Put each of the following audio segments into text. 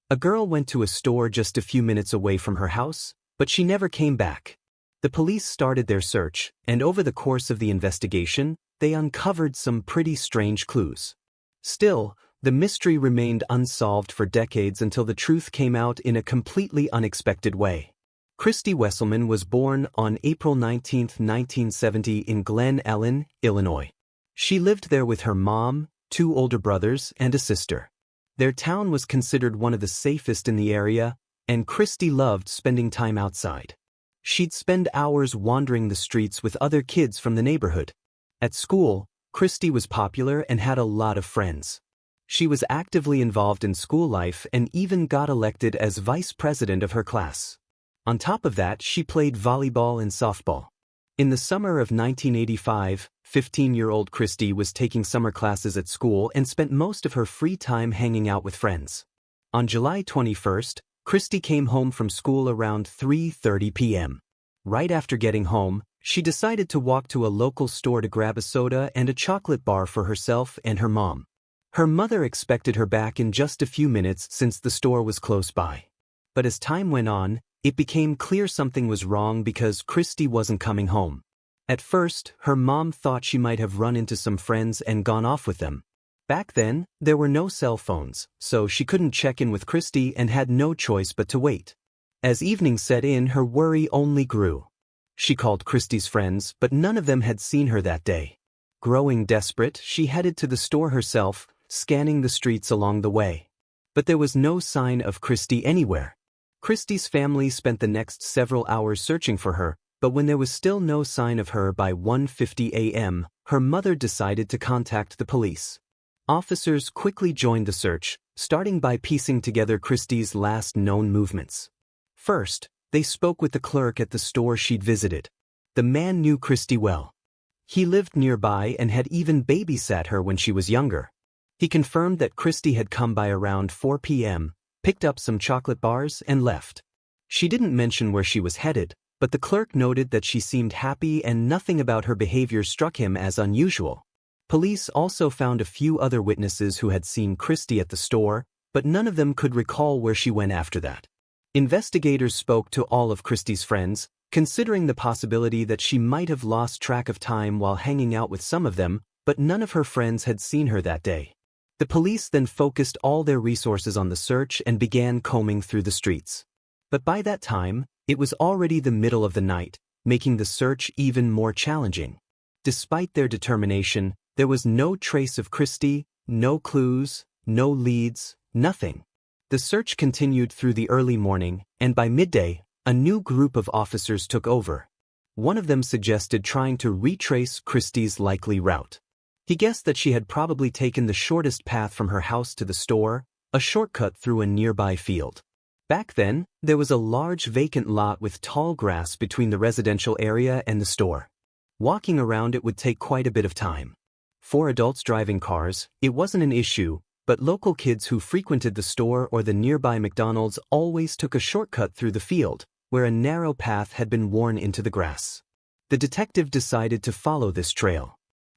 A girl went to a store just a few minutes away from her house, but she never came back. The police started their search, and over the course of the investigation, they uncovered some pretty strange clues. Still, the mystery remained unsolved for decades until the truth came out in a completely unexpected way. Christy Wesselman was born on April 19, 1970 in Glen Ellen, Illinois. She lived there with her mom, 2 older brothers, and a sister. Their town was considered one of the safest in the area, and Christy loved spending time outside. She'd spend hours wandering the streets with other kids from the neighborhood. At school, Christy was popular and had a lot of friends. She was actively involved in school life and even got elected as vice president of her class. On top of that, she played volleyball and softball. In the summer of 1985, 15-year-old Christy was taking summer classes at school and spent most of her free time hanging out with friends. On July 21st, Christy came home from school around 3:30 p.m. Right after getting home, she decided to walk to a local store to grab a soda and a chocolate bar for herself and her mom. Her mother expected her back in just a few minutes since the store was close by. But as time went on, it became clear something was wrong because Christy wasn't coming home. At first, her mom thought she might have run into some friends and gone off with them. Back then, there were no cell phones, so she couldn't check in with Christy and had no choice but to wait. As evening set in, her worry only grew. She called Christy's friends, but none of them had seen her that day. Growing desperate, she headed to the store herself, scanning the streets along the way. But there was no sign of Christy anywhere. Christy's family spent the next several hours searching for her, but when there was still no sign of her by 1:50 a.m., her mother decided to contact the police. Officers quickly joined the search, starting by piecing together Christy's last known movements. First, they spoke with the clerk at the store she'd visited. The man knew Christy well. He lived nearby and had even babysat her when she was younger. He confirmed that Christy had come by around 4 p.m., picked up some chocolate bars, and left. She didn't mention where she was headed, but the clerk noted that she seemed happy and nothing about her behavior struck him as unusual. Police also found a few other witnesses who had seen Christy at the store, but none of them could recall where she went after that. Investigators spoke to all of Christy's friends, considering the possibility that she might have lost track of time while hanging out with some of them, but none of her friends had seen her that day. The police then focused all their resources on the search and began combing through the streets. But by that time, it was already the middle of the night, making the search even more challenging. Despite their determination, there was no trace of Christy, no clues, no leads, nothing. The search continued through the early morning, and by midday, a new group of officers took over. One of them suggested trying to retrace Christy's likely route. He guessed that she had probably taken the shortest path from her house to the store, a shortcut through a nearby field. Back then, there was a large vacant lot with tall grass between the residential area and the store. Walking around it would take quite a bit of time. For adults driving cars, it wasn't an issue, but local kids who frequented the store or the nearby McDonald's always took a shortcut through the field, where a narrow path had been worn into the grass. The detective decided to follow this trail.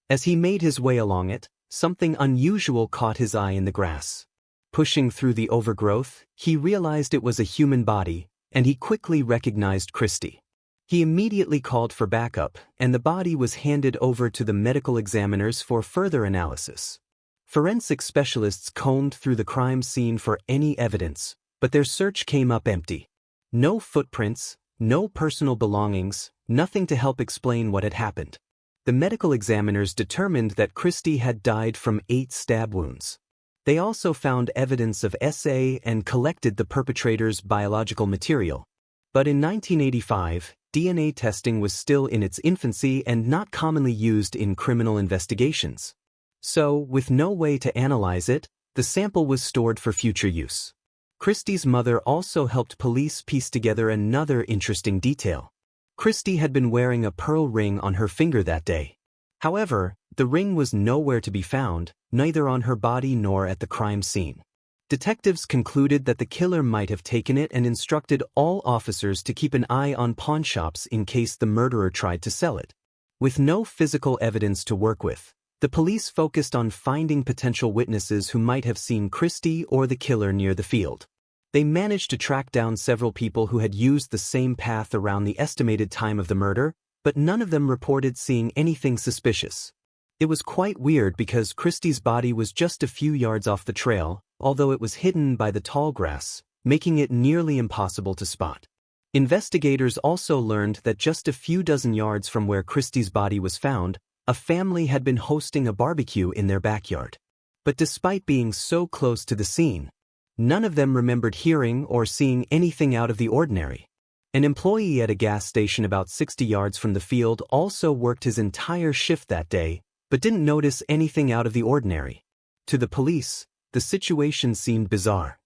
As he made his way along it, something unusual caught his eye in the grass. Pushing through the overgrowth, he realized it was a human body, and he quickly recognized Christy. He immediately called for backup, and the body was handed over to the medical examiners for further analysis. Forensic specialists combed through the crime scene for any evidence, but their search came up empty. No footprints, no personal belongings, nothing to help explain what had happened. The medical examiners determined that Christy had died from 8 stab wounds. They also found evidence of SA and collected the perpetrator's biological material. But in 1985, DNA testing was still in its infancy and not commonly used in criminal investigations. So, with no way to analyze it, the sample was stored for future use. Christy's mother also helped police piece together another interesting detail. Christy had been wearing a pearl ring on her finger that day. However, the ring was nowhere to be found, neither on her body nor at the crime scene. Detectives concluded that the killer might have taken it and instructed all officers to keep an eye on pawnshops in case the murderer tried to sell it. With no physical evidence to work with, the police focused on finding potential witnesses who might have seen Christy or the killer near the field. They managed to track down several people who had used the same path around the estimated time of the murder, but none of them reported seeing anything suspicious. It was quite weird because Christie's body was just a few yards off the trail, although it was hidden by the tall grass, making it nearly impossible to spot. Investigators also learned that just a few dozen yards from where Christie's body was found, a family had been hosting a barbecue in their backyard. But despite being so close to the scene, none of them remembered hearing or seeing anything out of the ordinary. An employee at a gas station about 60 yards from the field also worked his entire shift that day, but didn't notice anything out of the ordinary. To the police, the situation seemed bizarre.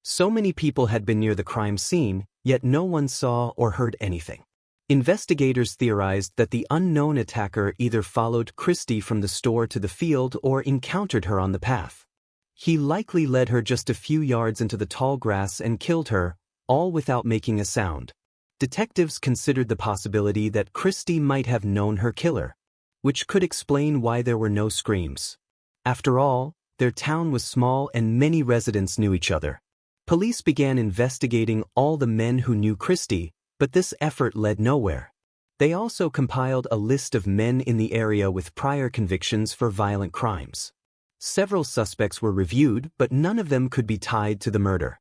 So many people had been near the crime scene, yet no one saw or heard anything. Investigators theorized that the unknown attacker either followed Christie from the store to the field or encountered her on the path. He likely led her just a few yards into the tall grass and killed her, all without making a sound. Detectives considered the possibility that Christie might have known her killer, which could explain why there were no screams. After all, their town was small and many residents knew each other. Police began investigating all the men who knew Christie, but this effort led nowhere. They also compiled a list of men in the area with prior convictions for violent crimes. Several suspects were reviewed, but none of them could be tied to the murder.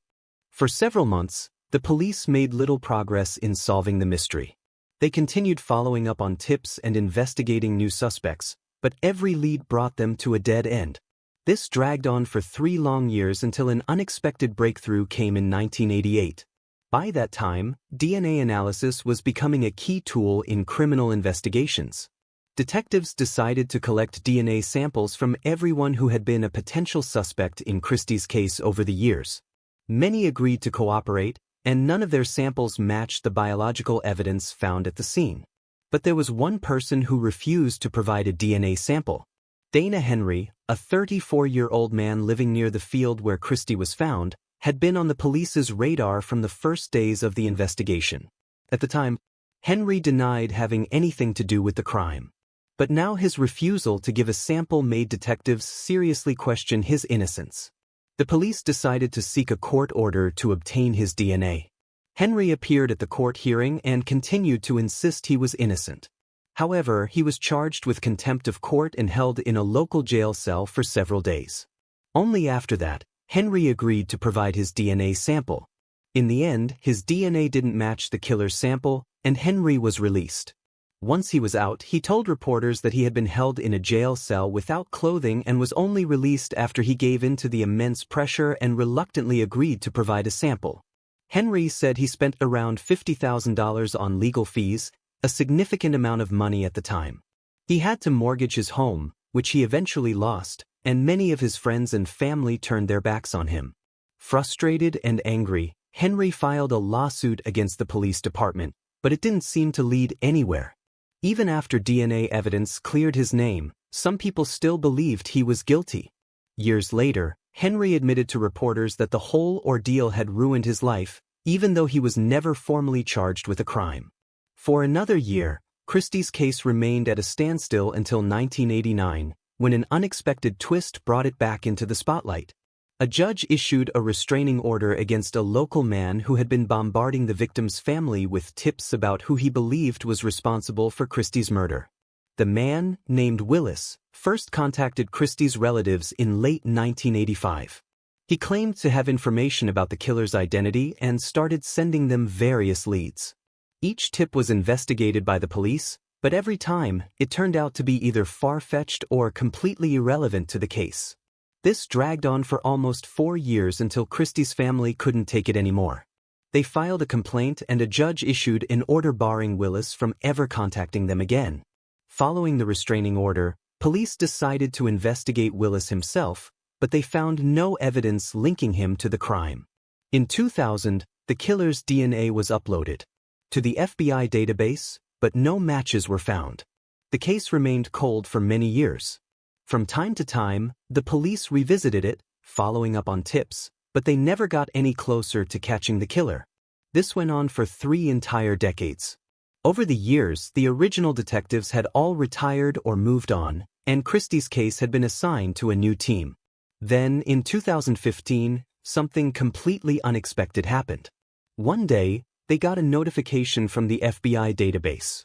For several months, the police made little progress in solving the mystery. They continued following up on tips and investigating new suspects, but every lead brought them to a dead end. This dragged on for 3 long years until an unexpected breakthrough came in 1988. By that time, DNA analysis was becoming a key tool in criminal investigations. Detectives decided to collect DNA samples from everyone who had been a potential suspect in Christie's case over the years. Many agreed to cooperate, and none of their samples matched the biological evidence found at the scene. But there was one person who refused to provide a DNA sample. Dana Henry, a 34-year-old man living near the field where Christie was found, had been on the police's radar from the first days of the investigation. At the time, Henry denied having anything to do with the crime. But now his refusal to give a sample made detectives seriously question his innocence. The police decided to seek a court order to obtain his DNA. Henry appeared at the court hearing and continued to insist he was innocent. However, he was charged with contempt of court and held in a local jail cell for several days. Only after that, Henry agreed to provide his DNA sample. In the end, his DNA didn't match the killer's sample, and Henry was released. Once he was out, he told reporters that he had been held in a jail cell without clothing and was only released after he gave in to the immense pressure and reluctantly agreed to provide a sample. Henry said he spent around $50,000 on legal fees, a significant amount of money at the time. He had to mortgage his home, which he eventually lost, and many of his friends and family turned their backs on him. Frustrated and angry, Henry filed a lawsuit against the police department, but it didn't seem to lead anywhere. Even after DNA evidence cleared his name, some people still believed he was guilty. Years later, Henry admitted to reporters that the whole ordeal had ruined his life, even though he was never formally charged with a crime. For another year, Christie's case remained at a standstill until 1989, when an unexpected twist brought it back into the spotlight. A judge issued a restraining order against a local man who had been bombarding the victim's family with tips about who he believed was responsible for Christie's murder. The man, named Willis, first contacted Christie's relatives in late 1985. He claimed to have information about the killer's identity and started sending them various leads. Each tip was investigated by the police, but every time, it turned out to be either far-fetched or completely irrelevant to the case. This dragged on for almost 4 years until Christie's family couldn't take it anymore. They filed a complaint and a judge issued an order barring Willis from ever contacting them again. Following the restraining order, police decided to investigate Willis himself, but they found no evidence linking him to the crime. In 2000, the killer's DNA was uploaded to the FBI database, but no matches were found. The case remained cold for many years. From time to time, the police revisited it, following up on tips, but they never got any closer to catching the killer. This went on for 3 entire decades. Over the years, the original detectives had all retired or moved on, and Christie's case had been assigned to a new team. Then, in 2015, something completely unexpected happened. One day, they got a notification from the FBI database.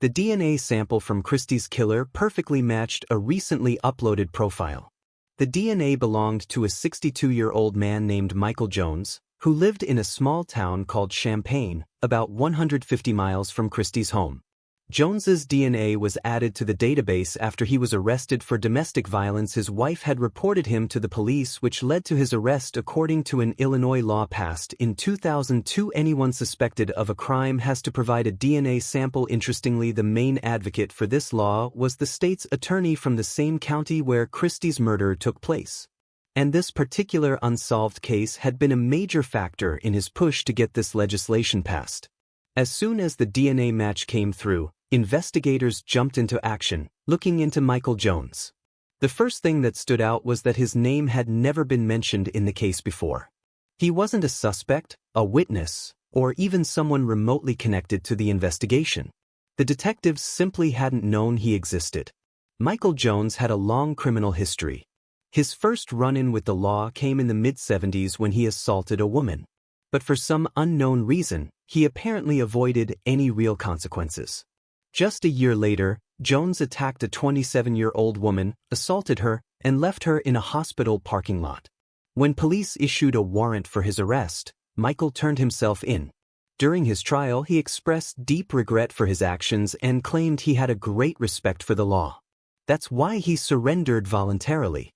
The DNA sample from Christie's killer perfectly matched a recently uploaded profile. The DNA belonged to a 62-year-old man named Michael Jones, who lived in a small town called Champaign, about 150 miles from Christie's home. Jones's DNA was added to the database after he was arrested for domestic violence. His wife had reported him to the police, which led to his arrest. According to an Illinois law passed in 2002, anyone suspected of a crime has to provide a DNA sample. Interestingly, the main advocate for this law was the state's attorney from the same county where Christie's murder took place. And this particular unsolved case had been a major factor in his push to get this legislation passed. As soon as the DNA match came through, investigators jumped into action, looking into Michael Jones. The first thing that stood out was that his name had never been mentioned in the case before. He wasn't a suspect, a witness, or even someone remotely connected to the investigation. The detectives simply hadn't known he existed. Michael Jones had a long criminal history. His first run-in with the law came in the mid-70s when he assaulted a woman. But for some unknown reason, he apparently avoided any real consequences. Just a year later, Jones attacked a 27-year-old woman, assaulted her, and left her in a hospital parking lot. When police issued a warrant for his arrest, Michael turned himself in. During his trial, he expressed deep regret for his actions and claimed he had a great respect for the law. That's why he surrendered voluntarily.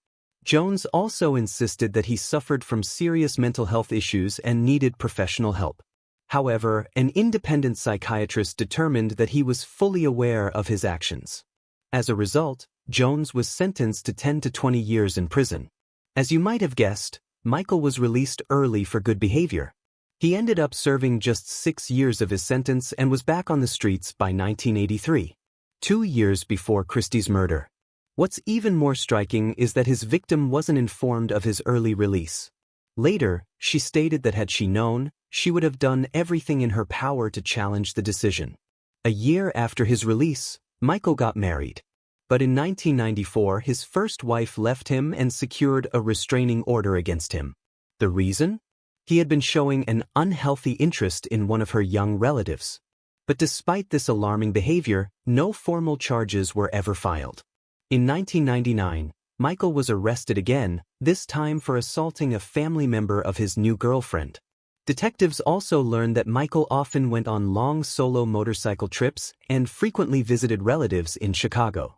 Jones also insisted that he suffered from serious mental health issues and needed professional help. However, an independent psychiatrist determined that he was fully aware of his actions. As a result, Jones was sentenced to 10 to 20 years in prison. As you might have guessed, Michael was released early for good behavior. He ended up serving just 6 years of his sentence and was back on the streets by 1983, 2 years before Christie's murder. What's even more striking is that his victim wasn't informed of his early release. Later, she stated that had she known, she would have done everything in her power to challenge the decision. A year after his release, Michael got married. But in 1994, his first wife left him and secured a restraining order against him. The reason? He had been showing an unhealthy interest in one of her young relatives. But despite this alarming behavior, no formal charges were ever filed. In 1999, Michael was arrested again, this time for assaulting a family member of his new girlfriend. Detectives also learned that Michael often went on long solo motorcycle trips and frequently visited relatives in Chicago.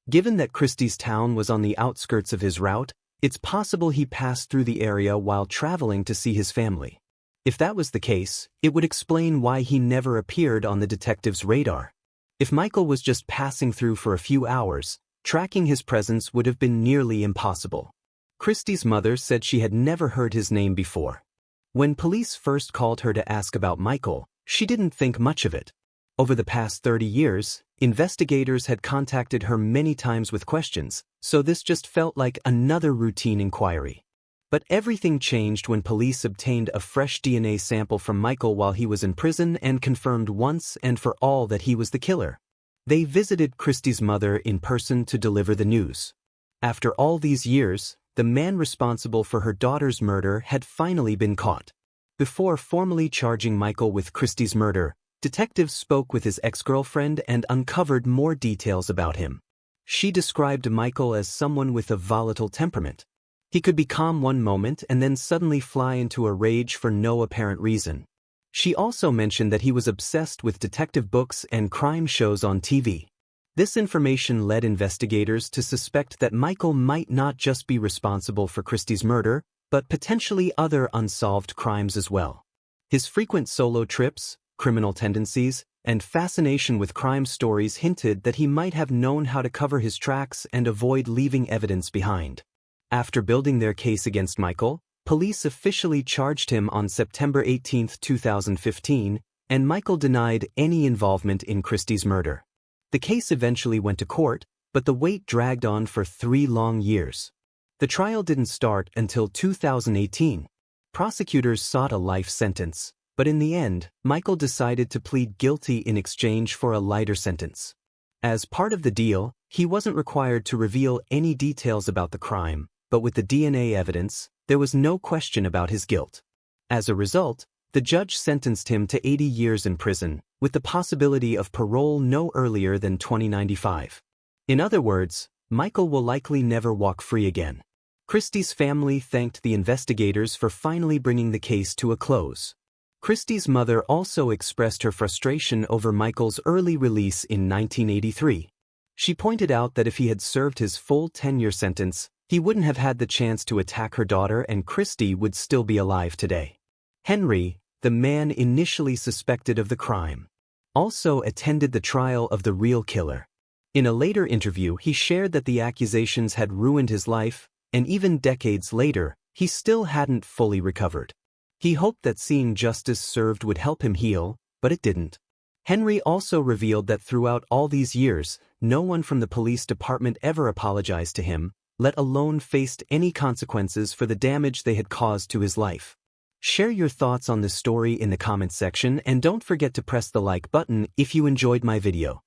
Given that Christie's town was on the outskirts of his route, it's possible he passed through the area while traveling to see his family. If that was the case, it would explain why he never appeared on the detectives' radar. If Michael was just passing through for a few hours, tracking his presence would have been nearly impossible. Christie's mother said she had never heard his name before. When police first called her to ask about Michael, she didn't think much of it. Over the past 30 years, investigators had contacted her many times with questions, so this just felt like another routine inquiry. But everything changed when police obtained a fresh DNA sample from Michael while he was in prison and confirmed once and for all that he was the killer. They visited Christie's mother in person to deliver the news. After all these years, the man responsible for her daughter's murder had finally been caught. Before formally charging Michael with Christie's murder, detectives spoke with his ex-girlfriend and uncovered more details about him. She described Michael as someone with a volatile temperament. He could be calm one moment and then suddenly fly into a rage for no apparent reason. She also mentioned that he was obsessed with detective books and crime shows on TV. This information led investigators to suspect that Michael might not just be responsible for Christie's murder, but potentially other unsolved crimes as well. His frequent solo trips, criminal tendencies, and fascination with crime stories hinted that he might have known how to cover his tracks and avoid leaving evidence behind. After building their case against Michael, police officially charged him on September 18, 2015, and Michael denied any involvement in Christie's murder. The case eventually went to court, but the wait dragged on for 3 long years. The trial didn't start until 2018. Prosecutors sought a life sentence, but in the end, Michael decided to plead guilty in exchange for a lighter sentence. As part of the deal, he wasn't required to reveal any details about the crime, but with the DNA evidence, there was no question about his guilt. As a result, the judge sentenced him to 80 years in prison, with the possibility of parole no earlier than 2095. In other words, Michael will likely never walk free again. Christie's family thanked the investigators for finally bringing the case to a close. Christie's mother also expressed her frustration over Michael's early release in 1983. She pointed out that if he had served his full 10-year sentence, he wouldn't have had the chance to attack her daughter and Christie would still be alive today. Henry, the man initially suspected of the crime, also attended the trial of the real killer. In a later interview, he shared that the accusations had ruined his life, and even decades later, he still hadn't fully recovered. He hoped that seeing justice served would help him heal, but it didn't. Henry also revealed that throughout all these years, no one from the police department ever apologized to him, let alone faced any consequences for the damage they had caused to his life. Share your thoughts on this story in the comments section and don't forget to press the like button if you enjoyed my video.